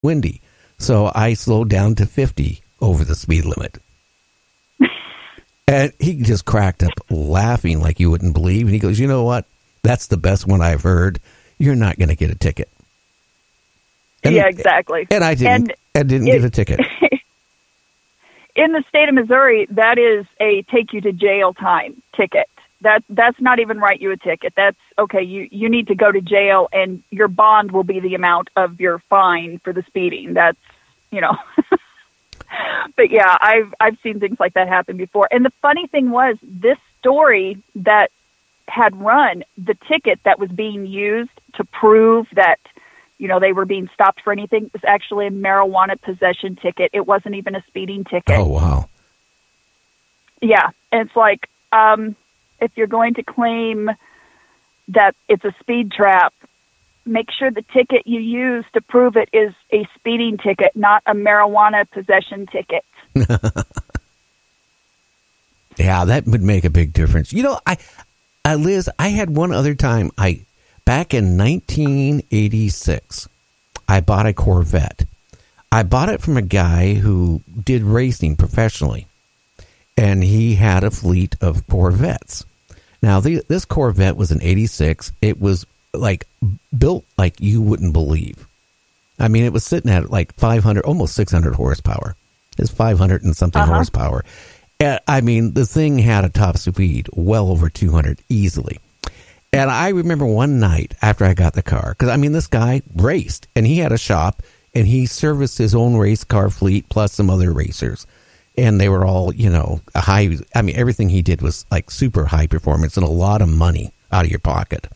windy. So I slowed down to 50 over the speed limit. And he just cracked up laughing like you wouldn't believe. And he goes, you know what? That's the best one I've heard. You're not going to get a ticket. And, yeah, exactly. And I didn't. And didn't get a ticket. In the state of Missouri, that is a take you to jail time ticket. That's not even write you a ticket. That's okay. You need to go to jail, and your bond will be the amount of your fine for the speeding. That's, you know. But yeah, I've seen things like that happen before. And the funny thing was, this story that had run, the ticket that was being used to prove that, you know, they were being stopped for anything, was actually a marijuana possession ticket. It wasn't even a speeding ticket. Oh, wow. Yeah. And it's like, if you're going to claim that it's a speed trap, make sure the ticket you use to prove it is a speeding ticket, not a marijuana possession ticket. Yeah, that would make a big difference. You know, Liz, I had one other time. Back in 1986, I bought a Corvette. I bought it from a guy who did racing professionally, and he had a fleet of Corvettes. Now, this Corvette was an 86. It was like built like you wouldn't believe. I mean, it was sitting at like 500, almost 600 horsepower. It's 500 and something horsepower. I mean, the thing had a top speed well over 200 easily. And I remember one night after I got the car, because I mean, this guy raced and he had a shop and he serviced his own race car fleet plus some other racers. And they were all, you know, everything he did was like super high performance and a lot of money out of your pocket.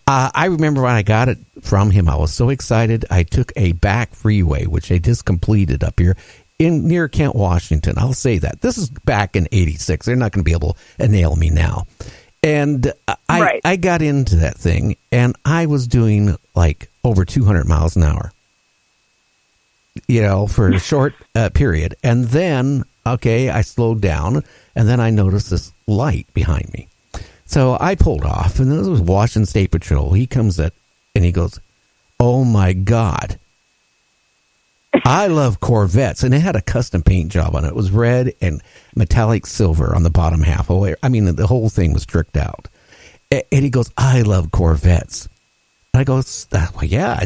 I remember when I got it from him, I was so excited. I took a back freeway, which they just completed up here near Kent, Washington. I'll say that. This is back in 86. They're not going to be able to nail me now. And I got into that thing, and I was doing like over 200 miles an hour, you know, for a short period. And then, I slowed down, and then I noticed this light behind me. So I pulled off, and this was Washington State Patrol. He comes up, and he goes, "Oh, my God. I love Corvettes." And it had a custom paint job on it. It was red and metallic silver on the bottom half. I mean, the whole thing was tricked out. And he goes, "I love Corvettes." And I go, "Well, yeah."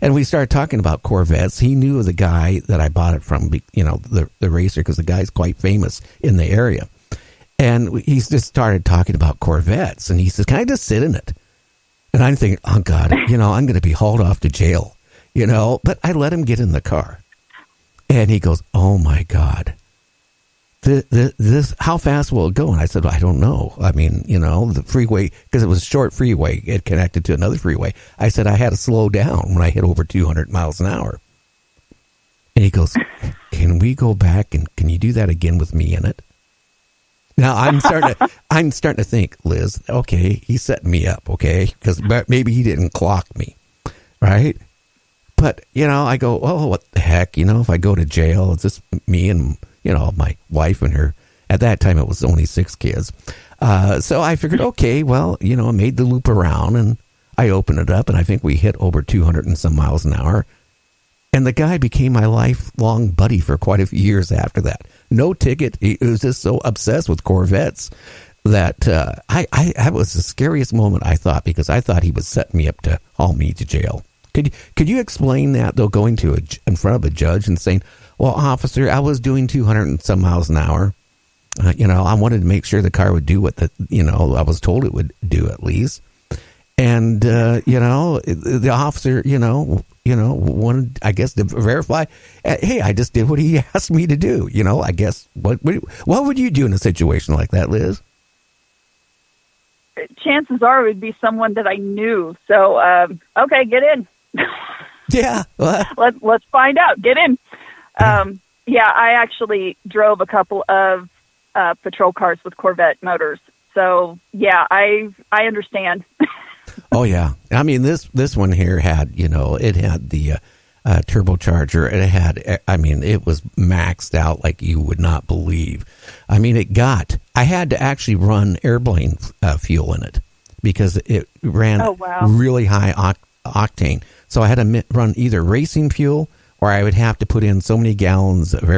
And we started talking about Corvettes. He knew the guy that I bought it from, you know, the racer, because the guy's quite famous in the area. And he just started talking about Corvettes. And he says, "Can I just sit in it?" And I'm thinking, oh, God, you know, I'm going to be hauled off to jail, you know. But I let him get in the car. And he goes, "Oh, my God. This, how fast will it go?" And I said, "I don't know. I mean, you know, the freeway," because it was a short freeway, it connected to another freeway. I said I had to slow down when I hit over 200 miles an hour. And he goes, "Can we go back and can you do that again with me in it?" Now I'm starting to think, Liz, okay, he's setting me up, okay, because maybe he didn't clock me, right? But, you know, I go, oh, what the heck, you know, if I go to jail, it's just me and, you know, my wife and her. At that time, it was only 6 kids. So I figured, okay, well, you know, I made the loop around and I opened it up, and I think we hit over 200 and some miles an hour. And the guy became my lifelong buddy for quite a few years after that. No ticket. He was just so obsessed with Corvettes that that was the scariest moment, I thought, because I thought he was setting me up to haul me to jail. Could you explain that, though, going to in front of a judge and saying, "Well, officer, I was doing 200 and some miles an hour. You know, I wanted to make sure the car would do what I was told it would do at least. And, you know, the officer, you know, wanted, I guess, to verify, hey, I just did what he asked me to do. You know, I guess, what would you do in a situation like that, Liz? Chances are it would be someone that I knew. So, okay, get in. Yeah. Let's find out. Get in. Yeah, I actually drove a couple of patrol cars with Corvette motors. So, yeah, I understand. Oh, yeah. I mean, this one here had, you know, it had the turbocharger. It had, I mean, it was maxed out like you would not believe. I mean, I had to actually run airplane fuel in it because it ran really high octane. So I had to run either racing fuel or I would have to put in so many gallons of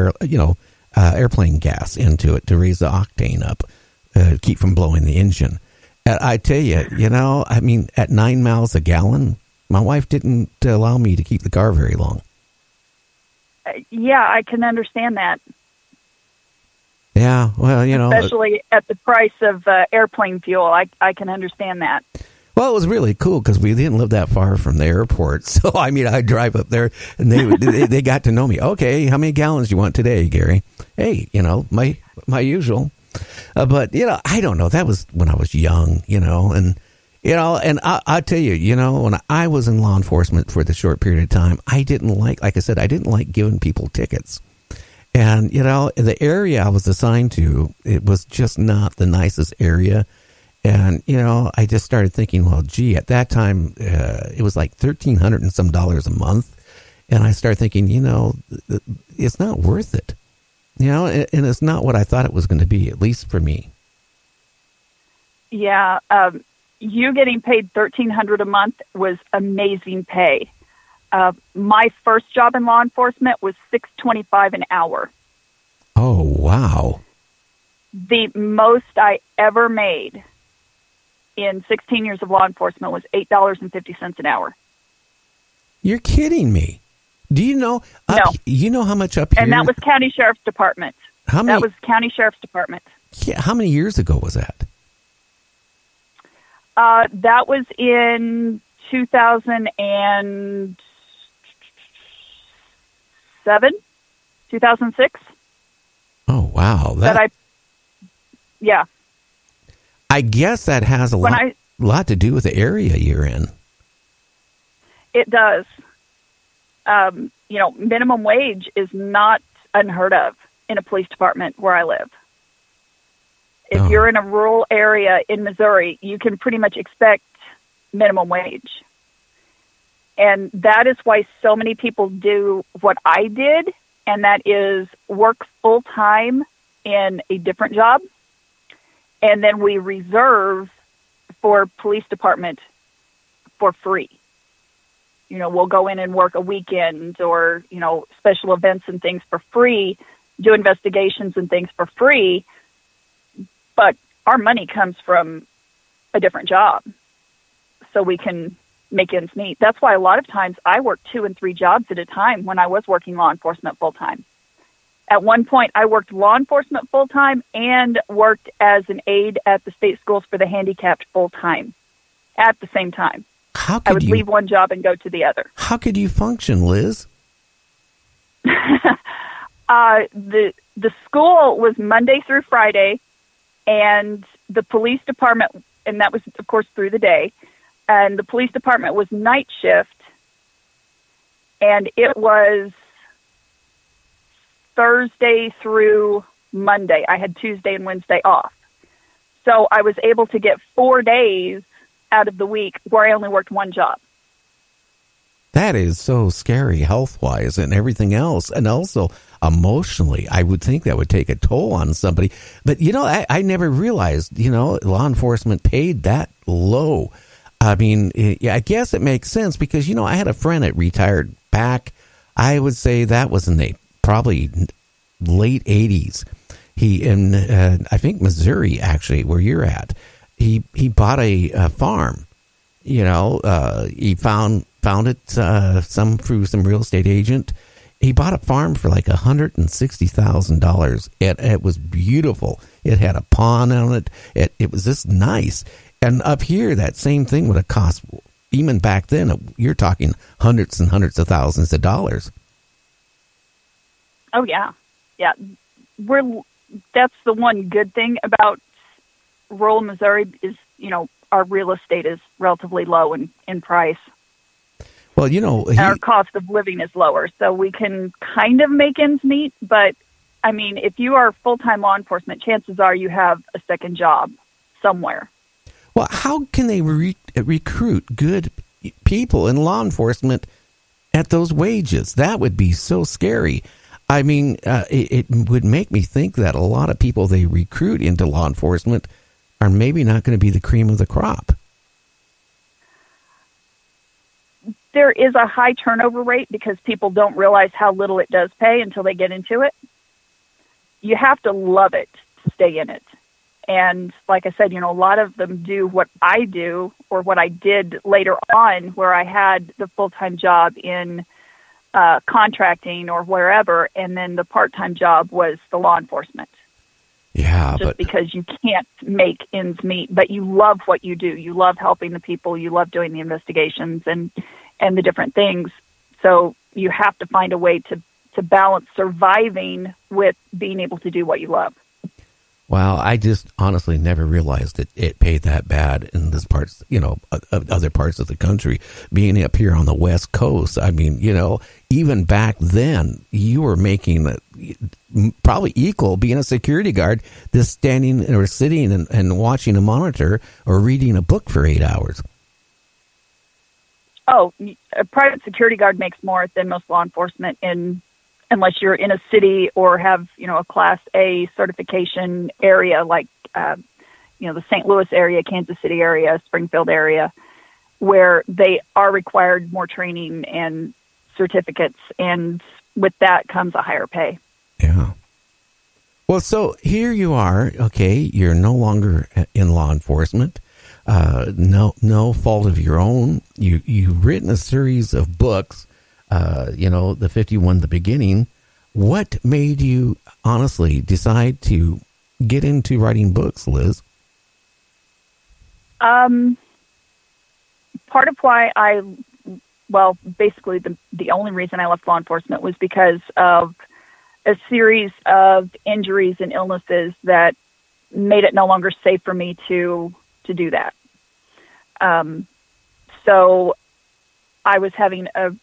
airplane gas into it to raise the octane up, keep from blowing the engine. And I tell you, I mean, at 9 miles a gallon, my wife didn't allow me to keep the car very long. Yeah, I can understand that. Yeah, well, especially at the price of airplane fuel, I can understand that. Well, it was really cool because we didn't live that far from the airport. So, I mean, I'd drive up there and they got to know me. Okay, how many gallons do you want today, Gary? Hey, my usual. But, I don't know. That was when I was young, and I'll tell you, when I was in law enforcement for the short period of time, I didn't like giving people tickets. And, the area I was assigned to, it was just not the nicest area. And, I just started thinking, well, gee, at that time, it was like $1,300 and some dollars a month. And I started thinking, it's not worth it. And it's not what I thought it was going to be, at least for me. Yeah. You getting paid $1,300 a month was amazing pay. My first job in law enforcement was $6.25 an hour. Oh, wow. The most I ever made in 16 years of law enforcement was $8.50 an hour. You're kidding me. Do you know? No. You know how much up here? And that was County Sheriff's Department. That was County Sheriff's Department. Yeah, how many years ago was that? That was in 2007, 2006. Oh, wow. Yeah. I guess that has a lot to do with the area you're in. It does. Minimum wage is not unheard of in a police department where I live. If you're in a rural area in Missouri, you can pretty much expect minimum wage. And that is why so many people do what I did, and that is work full-time in a different job, and then we reserve for police department for free. We'll go in and work a weekend or, special events and things for free, do investigations and things for free, but our money comes from a different job, so we can make ends meet. That's why a lot of times I worked 2 and 3 jobs at a time when I was working law enforcement full-time. At one point, I worked law enforcement full-time and worked as an aide at the state schools for the handicapped full-time at the same time. I would leave one job and go to the other. How could you function, Liz? The school was Monday through Friday, and the police department, and that was, of course, through the day, and the police department was night shift, and it was Thursday through Monday. I had Tuesday and Wednesday off. So I was able to get 4 days out of the week where I only worked one job. That is so scary health-wise and everything else. And also emotionally, I would think that would take a toll on somebody. But, I never realized, law enforcement paid that low. I mean, I guess it makes sense because, I had a friend that retired back, I would say that was in the probably late 80s. He, in, I think, Missouri, actually, where you're at, he bought a farm. He found it through some real estate agent. He bought a farm for like $160,000. It was beautiful. It had a pond on it. It was just nice. And up here, that same thing would have cost, even back then, you're talking hundreds and hundreds of thousands of dollars. Oh yeah, yeah. That's the one good thing about rural Missouri is, our real estate is relatively low in price. Well, our cost of living is lower, so we can kind of make ends meet. But I mean, if you are full-time law enforcement, chances are you have a second job somewhere. Well, how can they recruit good people in law enforcement at those wages? That would be so scary. I mean, it would make me think that a lot of people they recruit into law enforcement are maybe not going to be the cream of the crop. there is a high turnover rate because people don't realize how little it does pay until they get into it. You have to love it to stay in it. And like I said, a lot of them do what I do or what I did later on, where I had the full-time job in contracting or wherever, and then the part-time job was the law enforcement. Yeah, just because you can't make ends meet, but you love what you do. You love helping the people. You love doing the investigations and the different things. So you have to find a way to balance surviving with being able to do what you love. Well, I just honestly never realized that it paid that bad in this parts, other parts of the country. Being up here on the West Coast, I mean, even back then, you were making probably equal being a security guard, just standing or sitting and watching a monitor or reading a book for 8 hours. Oh, a private security guard makes more than most law enforcement unless you're in a city or have, a Class A certification area like, the St. Louis area, Kansas City area, Springfield area, where they are required more training and certificates. And with that comes a higher pay. Yeah. Well, so here you are, okay, you're no longer in law enforcement. No fault of your own. You've written a series of books. The 51, the beginning. What made you honestly decide to get into writing books, Liz? Part of why basically the only reason I left law enforcement was because of a series of injuries and illnesses that made it no longer safe for me to do that. So I was having a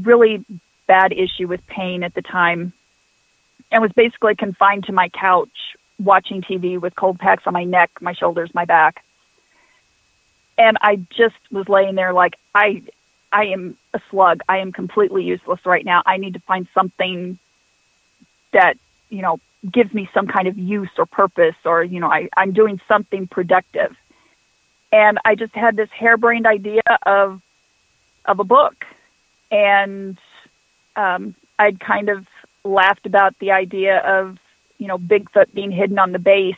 really bad issue with pain at the time and was basically confined to my couch watching TV with cold packs on my neck, my shoulders, my back. And I just was laying there like, I am a slug. I am completely useless right now. I need to find something that, gives me some kind of use or purpose, or, I'm doing something productive. And I just had this harebrained idea of a book. And I'd kind of laughed about the idea of, Bigfoot being hidden on the base,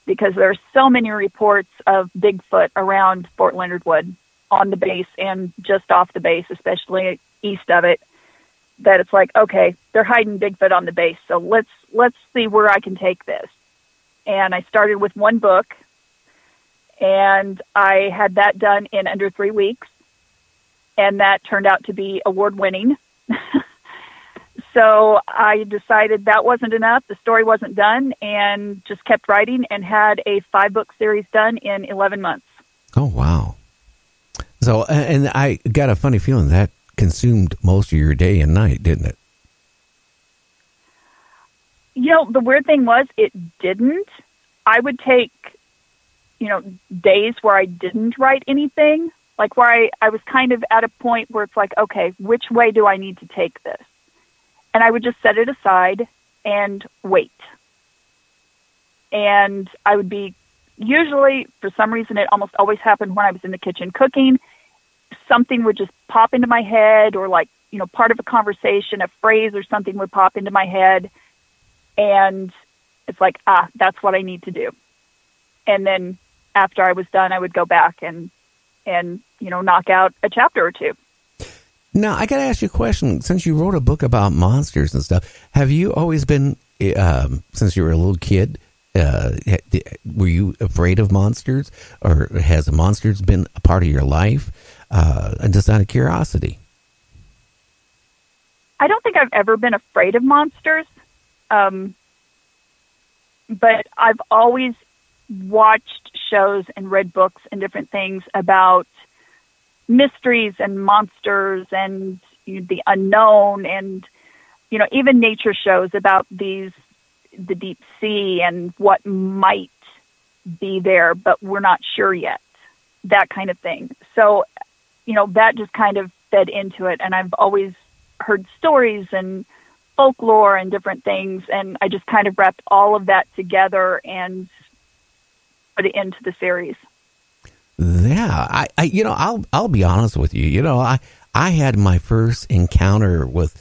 because there are so many reports of Bigfoot around Fort Leonard Wood, on the base and just off the base, especially east of it, that it's like, okay, they're hiding Bigfoot on the base, so let's see where I can take this. And I started with one book, and I had that done in under 3 weeks. And that turned out to be award-winning. So I decided that wasn't enough. The story wasn't done, and just kept writing and had a 5-book series done in 11 months. Oh, wow. So, and I got a funny feeling that consumed most of your day and night, didn't it? The weird thing was it didn't. I would take, days where I didn't write anything, like where I was kind of at a point where it's like, okay, which way do I need to take this? And I would just set it aside and wait. And I would be, usually, for some reason, it almost always happened when I was in the kitchen cooking. Something would just pop into my head, or like, part of a conversation, a phrase or something would pop into my head. And it's like, that's what I need to do. And then after I was done, I would go back and knock out a chapter or two. Now, I got to ask you a question. Since you wrote a book about monsters and stuff, have you always been, since you were a little kid, were you afraid of monsters, or has monsters been a part of your life? And just out of curiosity. I don't think I've ever been afraid of monsters. But I've always watched shows and read books and different things about mysteries and monsters and the unknown, and even nature shows about the deep sea and what might be there, but we're not sure yet, that kind of thing. So that just kind of fed into it, and I've always heard stories and folklore and different things, and I just kind of wrapped all of that together and put it into the series. Yeah, I'll be honest with you. I had my first encounter with